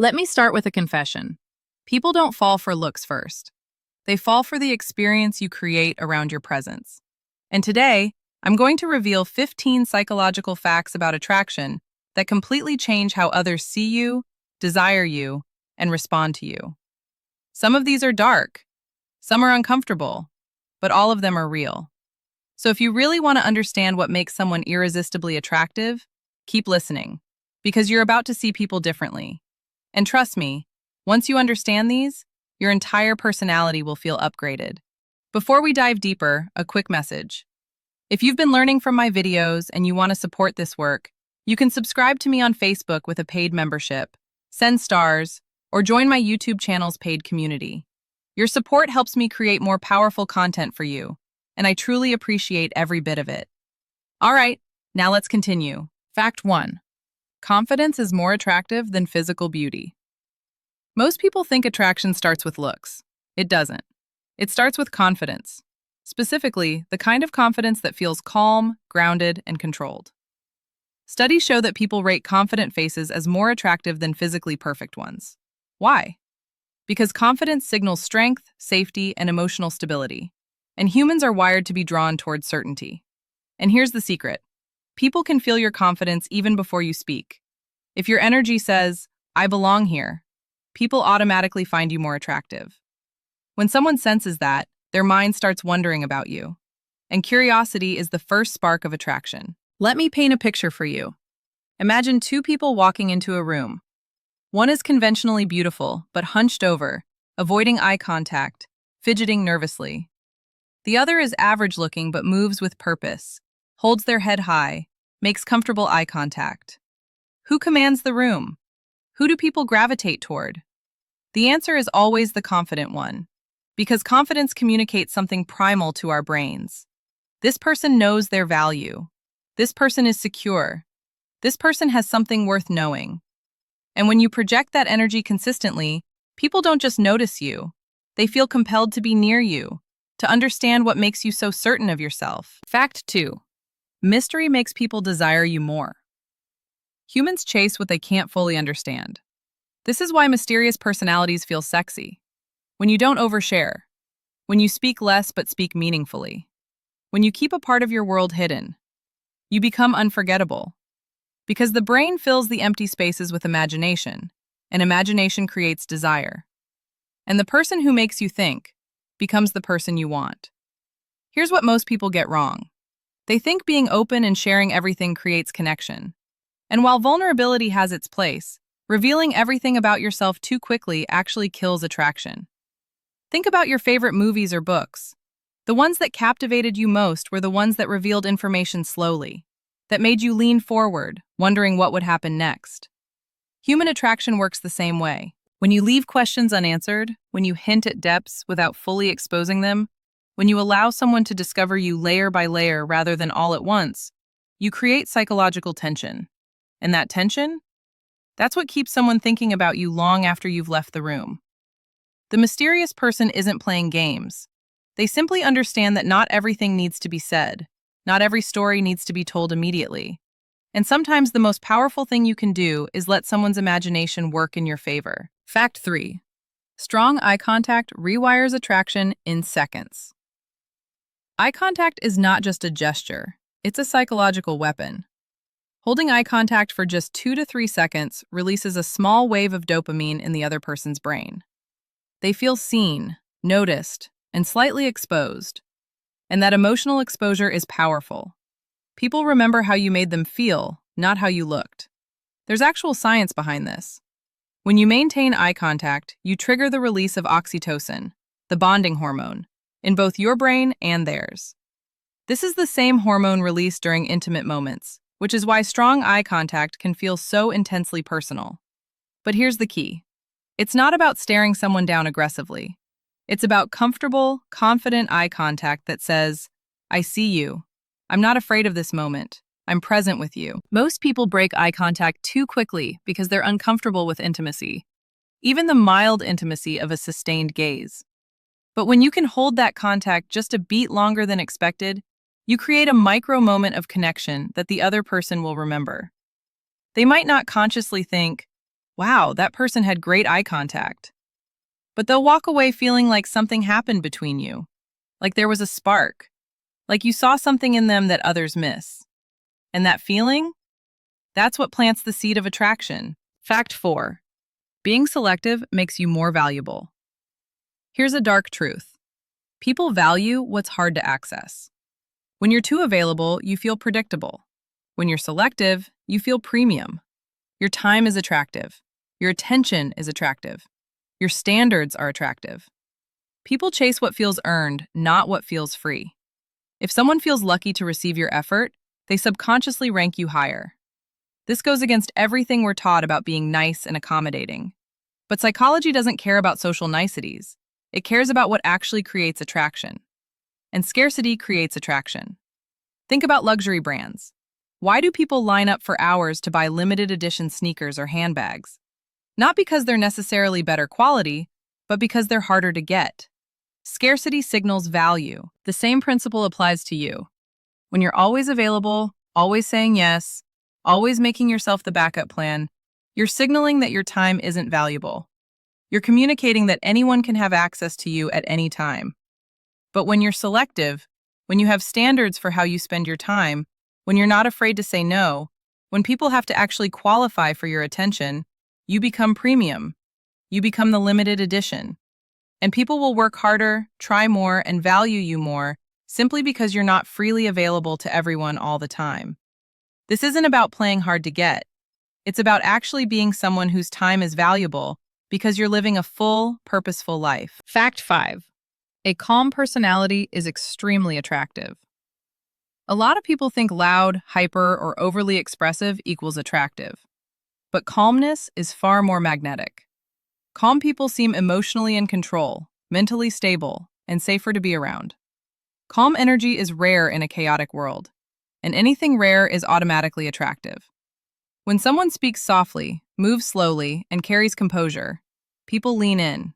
Let me start with a confession. People don't fall for looks first. They fall for the experience you create around your presence. And today, I'm going to reveal 15 psychological facts about attraction that completely change how others see you, desire you, and respond to you. Some of these are dark, some are uncomfortable, but all of them are real. So if you really want to understand what makes someone irresistibly attractive, keep listening, because you're about to see people differently. And trust me, once you understand these, your entire personality will feel upgraded. Before we dive deeper, a quick message. If you've been learning from my videos and you want to support this work, you can subscribe to me on Facebook with a paid membership, send stars, or join my YouTube channel's paid community. Your support helps me create more powerful content for you, and I truly appreciate every bit of it. All right, now let's continue. Fact 1. Confidence is more attractive than physical beauty. Most people think attraction starts with looks. It doesn't. It starts with confidence. Specifically, the kind of confidence that feels calm, grounded, and controlled. Studies show that people rate confident faces as more attractive than physically perfect ones. Why? Because confidence signals strength, safety, and emotional stability. And humans are wired to be drawn towards certainty. And here's the secret. People can feel your confidence even before you speak. If your energy says, "I belong here," people automatically find you more attractive. When someone senses that, their mind starts wondering about you. And curiosity is the first spark of attraction. Let me paint a picture for you. Imagine two people walking into a room. One is conventionally beautiful, but hunched over, avoiding eye contact, fidgeting nervously. The other is average-looking but moves with purpose, holds their head high, makes comfortable eye contact. Who commands the room? Who do people gravitate toward? The answer is always the confident one, because confidence communicates something primal to our brains. This person knows their value. This person is secure. This person has something worth knowing. And when you project that energy consistently, people don't just notice you. They feel compelled to be near you, to understand what makes you so certain of yourself. Fact 2. Mystery makes people desire you more. Humans chase what they can't fully understand. This is why mysterious personalities feel sexy. When you don't overshare. When you speak less but speak meaningfully. When you keep a part of your world hidden. You become unforgettable. Because the brain fills the empty spaces with imagination, and imagination creates desire. And the person who makes you think becomes the person you want. Here's what most people get wrong. They think being open and sharing everything creates connection. And while vulnerability has its place, revealing everything about yourself too quickly actually kills attraction. Think about your favorite movies or books. The ones that captivated you most were the ones that revealed information slowly, that made you lean forward, wondering what would happen next. Human attraction works the same way. When you leave questions unanswered, when you hint at depths without fully exposing them, when you allow someone to discover you layer by layer rather than all at once, you create psychological tension. And that tension? That's what keeps someone thinking about you long after you've left the room. The mysterious person isn't playing games. They simply understand that not everything needs to be said. Not every story needs to be told immediately. And sometimes the most powerful thing you can do is let someone's imagination work in your favor. Fact 3. Strong eye contact rewires attraction in seconds. Eye contact is not just a gesture, it's a psychological weapon. Holding eye contact for just 2 to 3 seconds releases a small wave of dopamine in the other person's brain. They feel seen, noticed, and slightly exposed. And that emotional exposure is powerful. People remember how you made them feel, not how you looked. There's actual science behind this. When you maintain eye contact, you trigger the release of oxytocin, the bonding hormone, in both your brain and theirs. This is the same hormone released during intimate moments, which is why strong eye contact can feel so intensely personal. But here's the key. It's not about staring someone down aggressively. It's about comfortable, confident eye contact that says, "I see you. I'm not afraid of this moment. I'm present with you." Most people break eye contact too quickly because they're uncomfortable with intimacy, even the mild intimacy of a sustained gaze. But when you can hold that contact just a beat longer than expected, you create a micro moment of connection that the other person will remember. They might not consciously think, wow, that person had great eye contact. But they'll walk away feeling like something happened between you, like there was a spark, like you saw something in them that others miss. And that feeling? That's what plants the seed of attraction. Fact 4. Being selective makes you more valuable. Here's a dark truth. People value what's hard to access. When you're too available, you feel predictable. When you're selective, you feel premium. Your time is attractive. Your attention is attractive. Your standards are attractive. People chase what feels earned, not what feels free. If someone feels lucky to receive your effort, they subconsciously rank you higher. This goes against everything we're taught about being nice and accommodating. But psychology doesn't care about social niceties. It cares about what actually creates attraction. And scarcity creates attraction. Think about luxury brands. Why do people line up for hours to buy limited edition sneakers or handbags? Not because they're necessarily better quality, but because they're harder to get. Scarcity signals value. The same principle applies to you. When you're always available, always saying yes, always making yourself the backup plan, you're signaling that your time isn't valuable. You're communicating that anyone can have access to you at any time. But when you're selective, when you have standards for how you spend your time, when you're not afraid to say no, when people have to actually qualify for your attention, you become premium. You become the limited edition. And people will work harder, try more, and value you more simply because you're not freely available to everyone all the time. This isn't about playing hard to get. It's about actually being someone whose time is valuable because you're living a full, purposeful life. Fact 5. A calm personality is extremely attractive. A lot of people think loud, hyper, or overly expressive equals attractive. But calmness is far more magnetic. Calm people seem emotionally in control, mentally stable, and safer to be around. Calm energy is rare in a chaotic world, and anything rare is automatically attractive. When someone speaks softly, moves slowly, and carries composure, people lean in.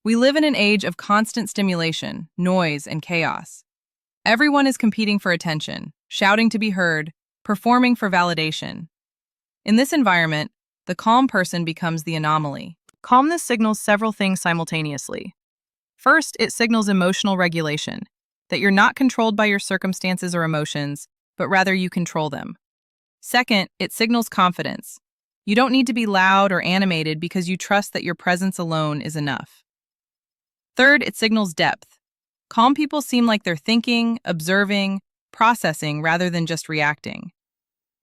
We live in an age of constant stimulation, noise, and chaos. Everyone is competing for attention, shouting to be heard, performing for validation. In this environment, the calm person becomes the anomaly. Calmness signals several things simultaneously. First, it signals emotional regulation, that you're not controlled by your circumstances or emotions, but rather you control them. Second, it signals confidence. You don't need to be loud or animated because you trust that your presence alone is enough. Third, it signals depth. Calm people seem like they're thinking, observing, processing rather than just reacting.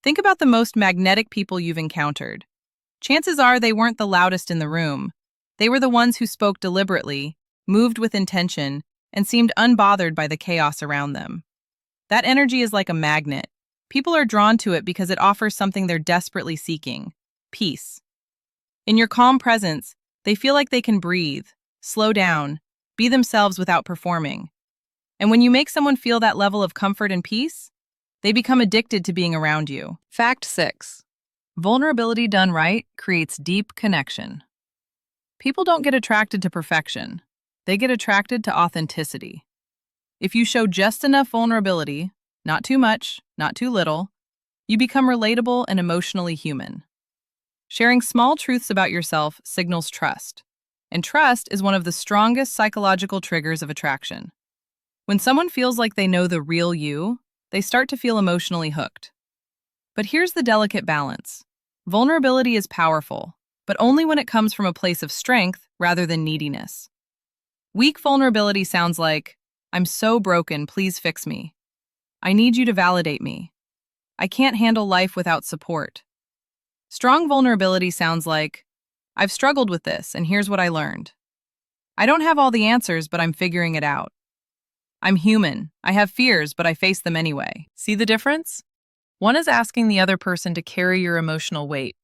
Think about the most magnetic people you've encountered. Chances are they weren't the loudest in the room. They were the ones who spoke deliberately, moved with intention, and seemed unbothered by the chaos around them. That energy is like a magnet. People are drawn to it because it offers something they're desperately seeking: peace. In your calm presence, they feel like they can breathe, slow down, be themselves without performing. And when you make someone feel that level of comfort and peace, they become addicted to being around you. Fact 6. Vulnerability done right creates deep connection. People don't get attracted to perfection. They get attracted to authenticity. If you show just enough vulnerability, not too much, not too little, you become relatable and emotionally human. Sharing small truths about yourself signals trust. And trust is one of the strongest psychological triggers of attraction. When someone feels like they know the real you, they start to feel emotionally hooked. But here's the delicate balance. Vulnerability is powerful, but only when it comes from a place of strength rather than neediness. Weak vulnerability sounds like, "I'm so broken, please fix me. I need you to validate me. I can't handle life without support." Strong vulnerability sounds like, "I've struggled with this, and here's what I learned. I don't have all the answers, but I'm figuring it out. I'm human. I have fears, but I face them anyway." See the difference? One is asking the other person to carry your emotional weight.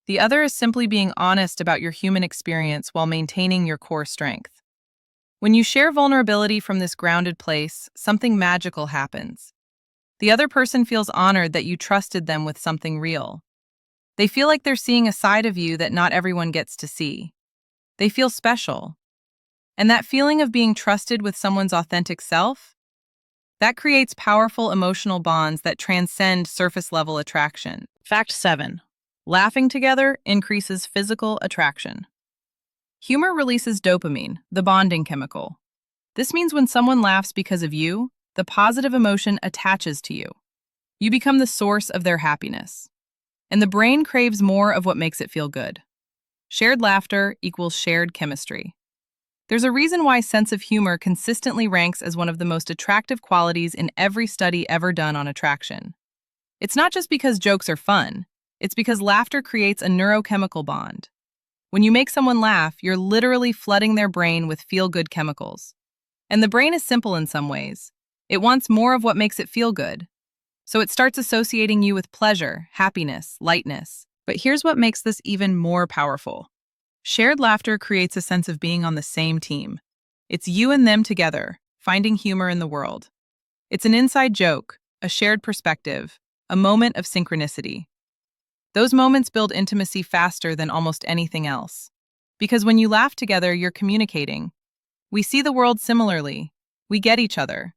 The other is simply being honest about your human experience while maintaining your core strength. When you share vulnerability from this grounded place, something magical happens. The other person feels honored that you trusted them with something real. They feel like they're seeing a side of you that not everyone gets to see. They feel special. And that feeling of being trusted with someone's authentic self, that creates powerful emotional bonds that transcend surface-level attraction. Fact 7. Laughing together increases physical attraction. Humor releases dopamine, the bonding chemical. This means when someone laughs because of you, the positive emotion attaches to you. You become the source of their happiness. And the brain craves more of what makes it feel good. Shared laughter equals shared chemistry. There's a reason why sense of humor consistently ranks as one of the most attractive qualities in every study ever done on attraction. It's not just because jokes are fun, it's because laughter creates a neurochemical bond. When you make someone laugh, you're literally flooding their brain with feel-good chemicals. And the brain is simple in some ways. It wants more of what makes it feel good. So it starts associating you with pleasure, happiness, lightness. But here's what makes this even more powerful. Shared laughter creates a sense of being on the same team. It's you and them together, finding humor in the world. It's an inside joke, a shared perspective, a moment of synchronicity. Those moments build intimacy faster than almost anything else. Because when you laugh together, you're communicating. We see the world similarly. We get each other.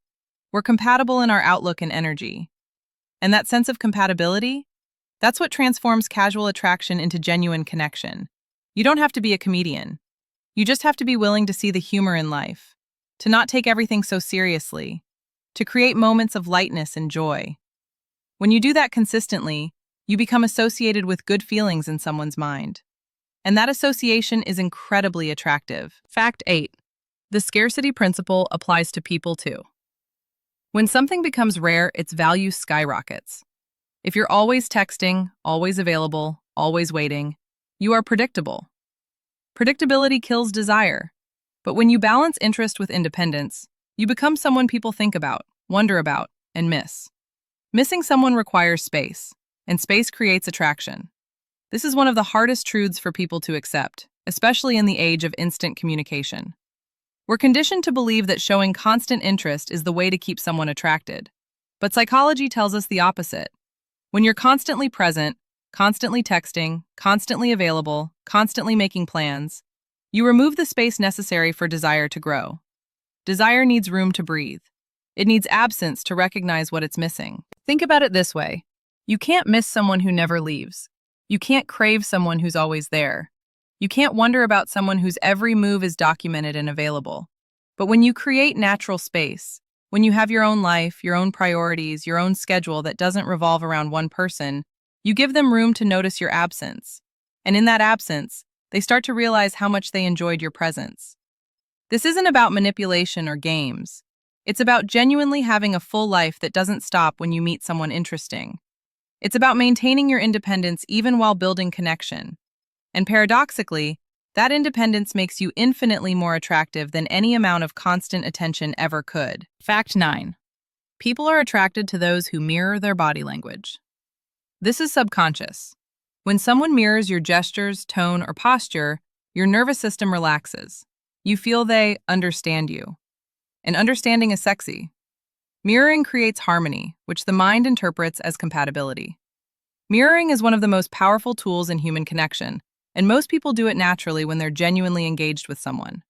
We're compatible in our outlook and energy. And that sense of compatibility? That's what transforms casual attraction into genuine connection. You don't have to be a comedian. You just have to be willing to see the humor in life, to not take everything so seriously, to create moments of lightness and joy. When you do that consistently, you become associated with good feelings in someone's mind. And that association is incredibly attractive. Fact 8. The scarcity principle applies to people too. When something becomes rare, its value skyrockets. If you're always texting, always available, always waiting, you are predictable. Predictability kills desire. But when you balance interest with independence, you become someone people think about, wonder about, and miss. Missing someone requires space, and space creates attraction. This is one of the hardest truths for people to accept, especially in the age of instant communication. We're conditioned to believe that showing constant interest is the way to keep someone attracted. But psychology tells us the opposite. When you're constantly present, constantly texting, constantly available, constantly making plans, you remove the space necessary for desire to grow. Desire needs room to breathe. It needs absence to recognize what it's missing. Think about it this way. You can't miss someone who never leaves. You can't crave someone who's always there. You can't wonder about someone whose every move is documented and available. But when you create natural space, when you have your own life, your own priorities, your own schedule that doesn't revolve around one person, you give them room to notice your absence. And in that absence, they start to realize how much they enjoyed your presence. This isn't about manipulation or games. It's about genuinely having a full life that doesn't stop when you meet someone interesting. It's about maintaining your independence even while building connection. And paradoxically, that independence makes you infinitely more attractive than any amount of constant attention ever could. Fact 9. People are attracted to those who mirror their body language. This is subconscious. When someone mirrors your gestures, tone, or posture, your nervous system relaxes. You feel they understand you. And understanding is sexy. Mirroring creates harmony, which the mind interprets as compatibility. Mirroring is one of the most powerful tools in human connection, and most people do it naturally when they're genuinely engaged with someone.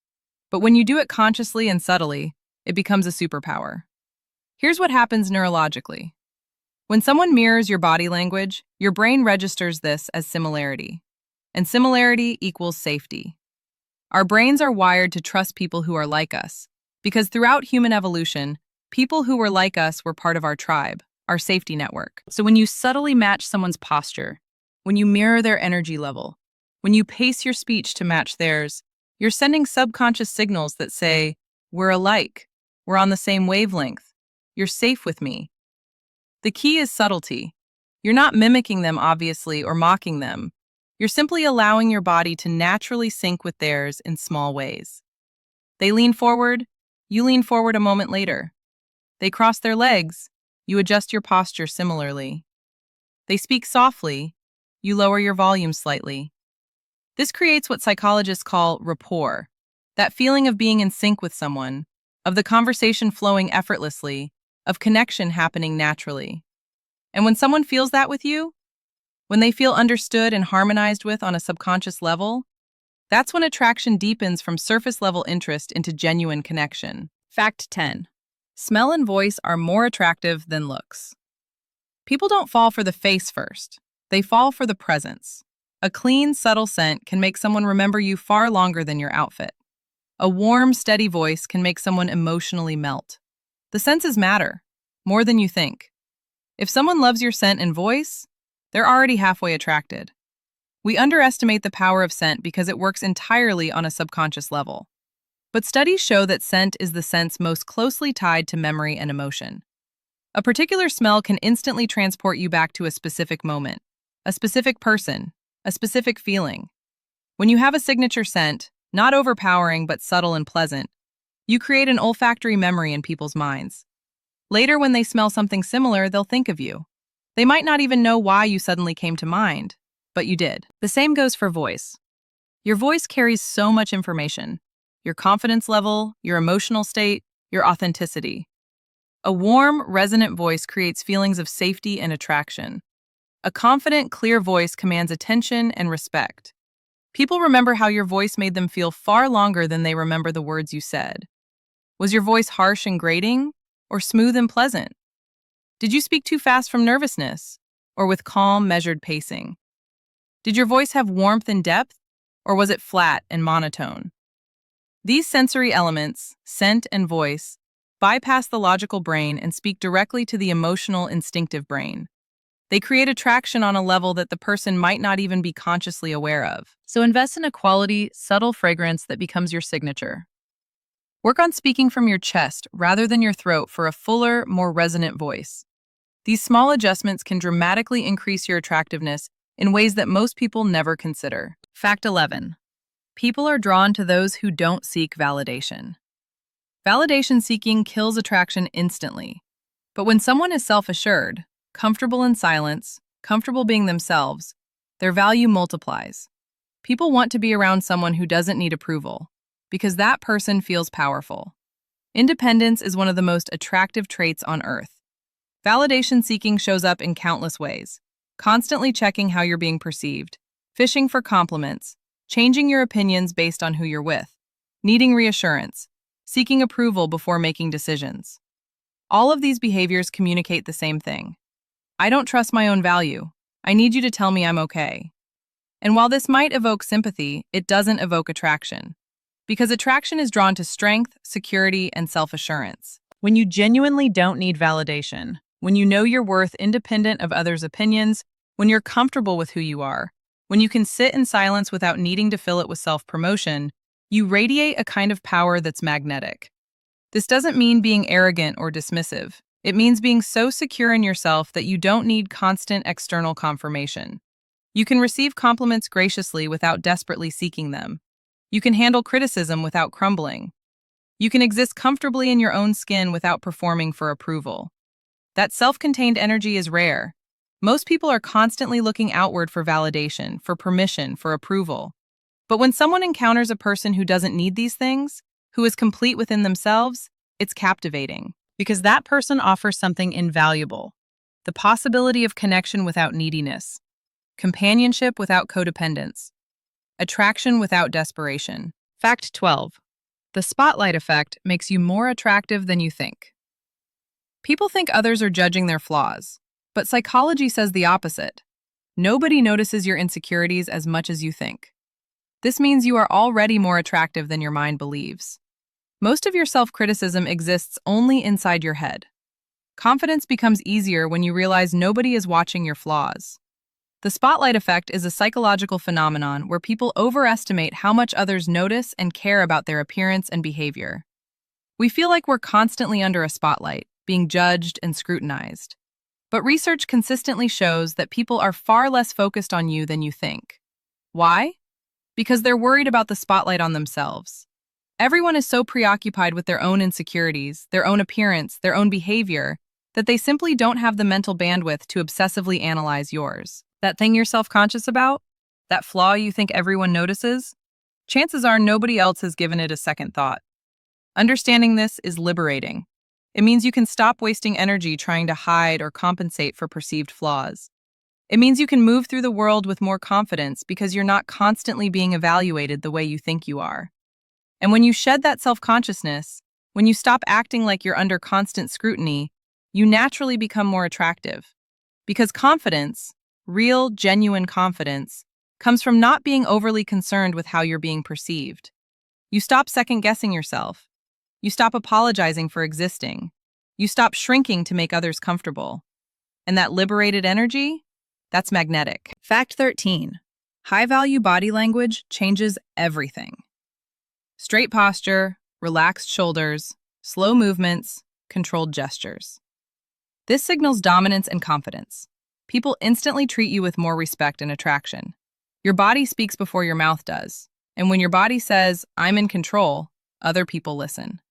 But when you do it consciously and subtly, it becomes a superpower. Here's what happens neurologically. When someone mirrors your body language, your brain registers this as similarity. And similarity equals safety. Our brains are wired to trust people who are like us, because throughout human evolution, people who were like us were part of our tribe, our safety network. So when you subtly match someone's posture, when you mirror their energy level, when you pace your speech to match theirs, you're sending subconscious signals that say, we're alike, we're on the same wavelength, you're safe with me. The key is subtlety. You're not mimicking them, obviously, or mocking them. You're simply allowing your body to naturally sync with theirs in small ways. They lean forward, you lean forward a moment later. They cross their legs, you adjust your posture similarly. They speak softly, you lower your volume slightly. This creates what psychologists call rapport, that feeling of being in sync with someone, of the conversation flowing effortlessly, of connection happening naturally. And when someone feels that with you, when they feel understood and harmonized with on a subconscious level, that's when attraction deepens from surface-level interest into genuine connection. Fact 10. Smell and voice are more attractive than looks. People don't fall for the face first. They fall for the presence. A clean, subtle scent can make someone remember you far longer than your outfit. A warm, steady voice can make someone emotionally melt. The senses matter, more than you think. If someone loves your scent and voice, they're already halfway attracted. We underestimate the power of scent because it works entirely on a subconscious level. But studies show that scent is the sense most closely tied to memory and emotion. A particular smell can instantly transport you back to a specific moment, a specific person, a specific feeling. When you have a signature scent, not overpowering but subtle and pleasant, you create an olfactory memory in people's minds. Later, when they smell something similar, they'll think of you. They might not even know why you suddenly came to mind, but you did. The same goes for voice. Your voice carries so much information: your confidence level, your emotional state, your authenticity. A warm, resonant voice creates feelings of safety and attraction. A confident, clear voice commands attention and respect. People remember how your voice made them feel far longer than they remember the words you said. Was your voice harsh and grating, or smooth and pleasant? Did you speak too fast from nervousness, or with calm, measured pacing? Did your voice have warmth and depth, or was it flat and monotone? These sensory elements, scent and voice, bypass the logical brain and speak directly to the emotional, instinctive brain. They create attraction on a level that the person might not even be consciously aware of. So invest in a quality, subtle fragrance that becomes your signature. Work on speaking from your chest rather than your throat for a fuller, more resonant voice. These small adjustments can dramatically increase your attractiveness in ways that most people never consider. Fact 11. People are drawn to those who don't seek validation. Validation seeking kills attraction instantly. But when someone is self-assured, comfortable in silence, comfortable being themselves, their value multiplies. People want to be around someone who doesn't need approval, because that person feels powerful. Independence is one of the most attractive traits on earth. Validation seeking shows up in countless ways: constantly checking how you're being perceived, fishing for compliments, changing your opinions based on who you're with, needing reassurance, seeking approval before making decisions. All of these behaviors communicate the same thing: I don't trust my own value. I need you to tell me I'm okay. And while this might evoke sympathy, it doesn't evoke attraction. Because attraction is drawn to strength, security, and self-assurance. When you genuinely don't need validation, when you know your worth independent of others' opinions, when you're comfortable with who you are, when you can sit in silence without needing to fill it with self-promotion, you radiate a kind of power that's magnetic. This doesn't mean being arrogant or dismissive. It means being so secure in yourself that you don't need constant external confirmation. You can receive compliments graciously without desperately seeking them. You can handle criticism without crumbling. You can exist comfortably in your own skin without performing for approval. That self-contained energy is rare. Most people are constantly looking outward for validation, for permission, for approval. But when someone encounters a person who doesn't need these things, who is complete within themselves, it's captivating. Because that person offers something invaluable: the possibility of connection without neediness, companionship without codependence, attraction without desperation. Fact 12. The spotlight effect makes you more attractive than you think. People think others are judging their flaws, but psychology says the opposite. Nobody notices your insecurities as much as you think. This means you are already more attractive than your mind believes. Most of your self-criticism exists only inside your head. Confidence becomes easier when you realize nobody is watching your flaws. The spotlight effect is a psychological phenomenon where people overestimate how much others notice and care about their appearance and behavior. We feel like we're constantly under a spotlight, being judged and scrutinized. But research consistently shows that people are far less focused on you than you think. Why? Because they're worried about the spotlight on themselves. Everyone is so preoccupied with their own insecurities, their own appearance, their own behavior, that they simply don't have the mental bandwidth to obsessively analyze yours. That thing you're self-conscious about? That flaw you think everyone notices? Chances are nobody else has given it a second thought. Understanding this is liberating. It means you can stop wasting energy trying to hide or compensate for perceived flaws. It means you can move through the world with more confidence because you're not constantly being evaluated the way you think you are. And when you shed that self-consciousness, when you stop acting like you're under constant scrutiny, you naturally become more attractive. Because confidence, real, genuine confidence comes from not being overly concerned with how you're being perceived. You stop second-guessing yourself. You stop apologizing for existing. You stop shrinking to make others comfortable. And that liberated energy? That's magnetic. Fact 13. High-value body language changes everything. Straight posture, relaxed shoulders, slow movements, controlled gestures. This signals dominance and confidence. People instantly treat you with more respect and attraction. Your body speaks before your mouth does. And when your body says, "I'm in control," other people listen.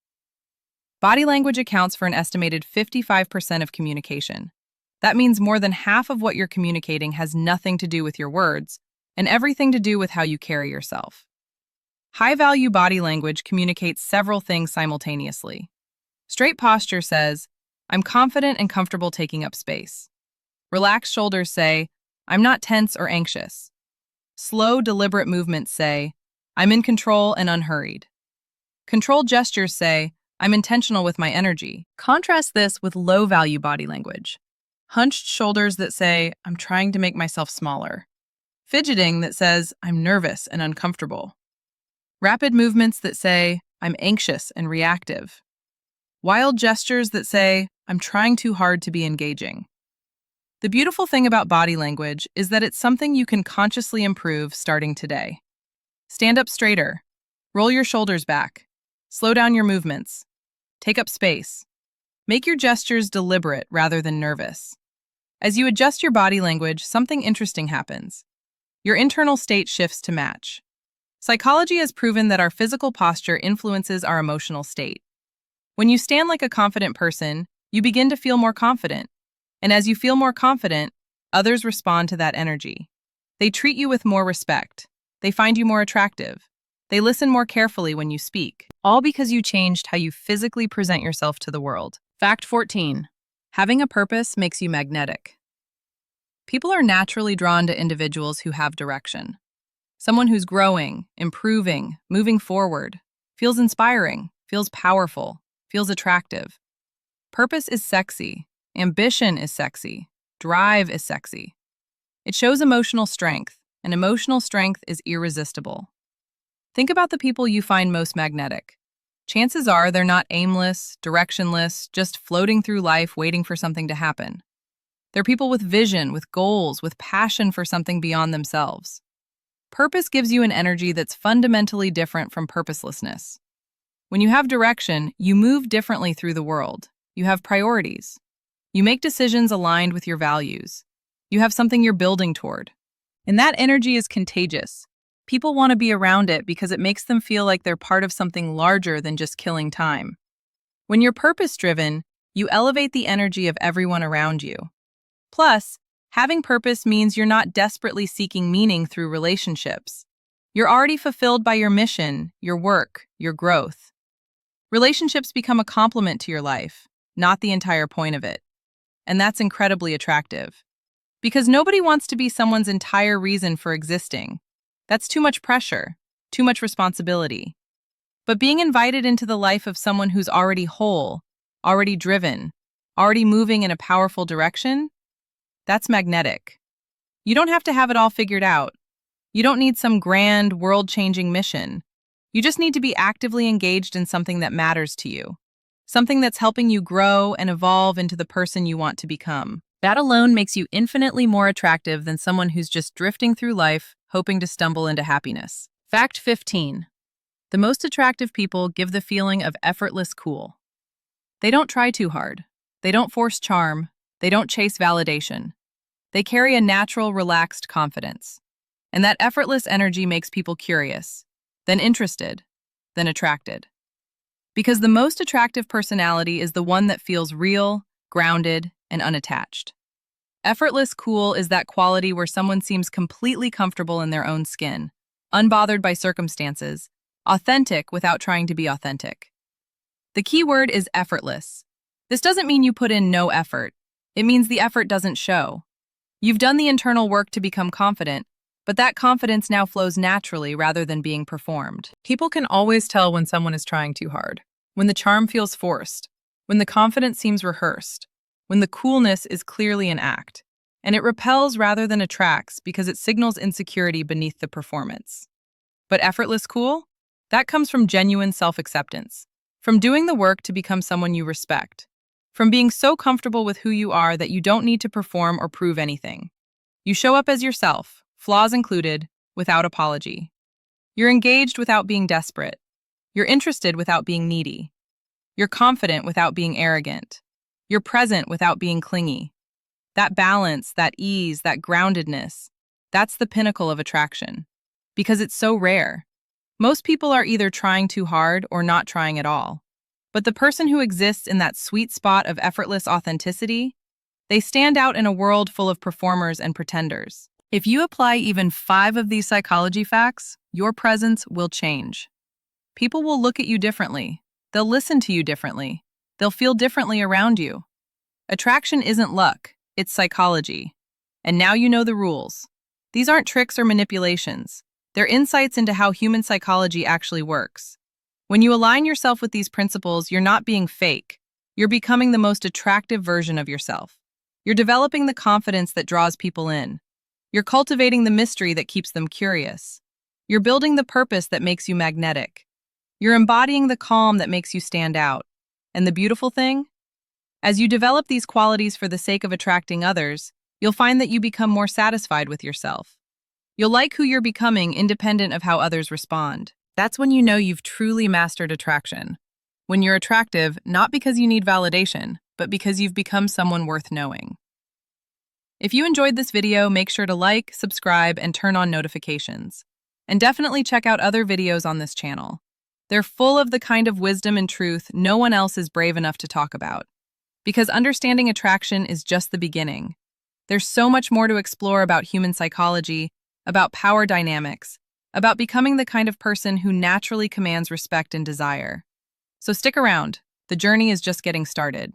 Body language accounts for an estimated 55% of communication. That means more than half of what you're communicating has nothing to do with your words and everything to do with how you carry yourself. High-value body language communicates several things simultaneously. Straight posture says, "I'm confident and comfortable taking up space." Relaxed shoulders say, "I'm not tense or anxious." Slow, deliberate movements say, "I'm in control and unhurried." Controlled gestures say, "I'm intentional with my energy." Contrast this with low-value body language. Hunched shoulders that say, "I'm trying to make myself smaller." Fidgeting that says, "I'm nervous and uncomfortable." Rapid movements that say, "I'm anxious and reactive." Wild gestures that say, "I'm trying too hard to be engaging." The beautiful thing about body language is that it's something you can consciously improve starting today. Stand up straighter. Roll your shoulders back. Slow down your movements. Take up space. Make your gestures deliberate rather than nervous. As you adjust your body language, something interesting happens. Your internal state shifts to match. Psychology has proven that our physical posture influences our emotional state. When you stand like a confident person, you begin to feel more confident. And as you feel more confident, others respond to that energy. They treat you with more respect. They find you more attractive. They listen more carefully when you speak, all because you changed how you physically present yourself to the world. Fact 14. Having a purpose makes you magnetic. People are naturally drawn to individuals who have direction. Someone who's growing, improving, moving forward, feels inspiring, feels powerful, feels attractive. Purpose is sexy. Ambition is sexy. Drive is sexy. It shows emotional strength, and emotional strength is irresistible. Think about the people you find most magnetic. Chances are they're not aimless, directionless, just floating through life waiting for something to happen. They're people with vision, with goals, with passion for something beyond themselves. Purpose gives you an energy that's fundamentally different from purposelessness. When you have direction, you move differently through the world. You have priorities. You make decisions aligned with your values. You have something you're building toward. And that energy is contagious. People want to be around it because it makes them feel like they're part of something larger than just killing time. When you're purpose-driven, you elevate the energy of everyone around you. Plus, having purpose means you're not desperately seeking meaning through relationships. You're already fulfilled by your mission, your work, your growth. Relationships become a complement to your life, not the entire point of it. And that's incredibly attractive. Because nobody wants to be someone's entire reason for existing. That's too much pressure, too much responsibility. But being invited into the life of someone who's already whole, already driven, already moving in a powerful direction, that's magnetic. You don't have to have it all figured out. You don't need some grand, world-changing mission. You just need to be actively engaged in something that matters to you. Something that's helping you grow and evolve into the person you want to become. That alone makes you infinitely more attractive than someone who's just drifting through life, hoping to stumble into happiness. Fact 15. The most attractive people give the feeling of effortless cool. They don't try too hard. They don't force charm. They don't chase validation. They carry a natural, relaxed confidence. And that effortless energy makes people curious, then interested, then attracted. Because the most attractive personality is the one that feels real, grounded, and unattached. Effortless cool is that quality where someone seems completely comfortable in their own skin, unbothered by circumstances, authentic without trying to be authentic. The key word is effortless. This doesn't mean you put in no effort. It means the effort doesn't show. You've done the internal work to become confident, but that confidence now flows naturally rather than being performed. People can always tell when someone is trying too hard, when the charm feels forced, when the confidence seems rehearsed, when the coolness is clearly an act. and it repels rather than attracts because it signals insecurity beneath the performance. But effortless cool? That comes from genuine self-acceptance, from doing the work to become someone you respect, from being so comfortable with who you are that you don't need to perform or prove anything. You show up as yourself, flaws included, without apology. You're engaged without being desperate. You're interested without being needy. You're confident without being arrogant. You're present without being clingy. That balance, that ease, that groundedness, that's the pinnacle of attraction. Because it's so rare. Most people are either trying too hard or not trying at all. But the person who exists in that sweet spot of effortless authenticity, they stand out in a world full of performers and pretenders. If you apply even 5 of these psychology facts, your presence will change. People will look at you differently. They'll listen to you differently. They'll feel differently around you. Attraction isn't luck, it's psychology. And now you know the rules. These aren't tricks or manipulations. They're insights into how human psychology actually works. When you align yourself with these principles, you're not being fake. You're becoming the most attractive version of yourself. You're developing the confidence that draws people in. You're cultivating the mystery that keeps them curious. You're building the purpose that makes you magnetic. You're embodying the calm that makes you stand out. And the beautiful thing? As you develop these qualities for the sake of attracting others, you'll find that you become more satisfied with yourself. You'll like who you're becoming independent of how others respond. That's when you know you've truly mastered attraction. When you're attractive, not because you need validation, but because you've become someone worth knowing. If you enjoyed this video, make sure to like, subscribe, and turn on notifications. And definitely check out other videos on this channel. They're full of the kind of wisdom and truth no one else is brave enough to talk about. Because understanding attraction is just the beginning. There's so much more to explore about human psychology, about power dynamics, about becoming the kind of person who naturally commands respect and desire. So stick around. The journey is just getting started.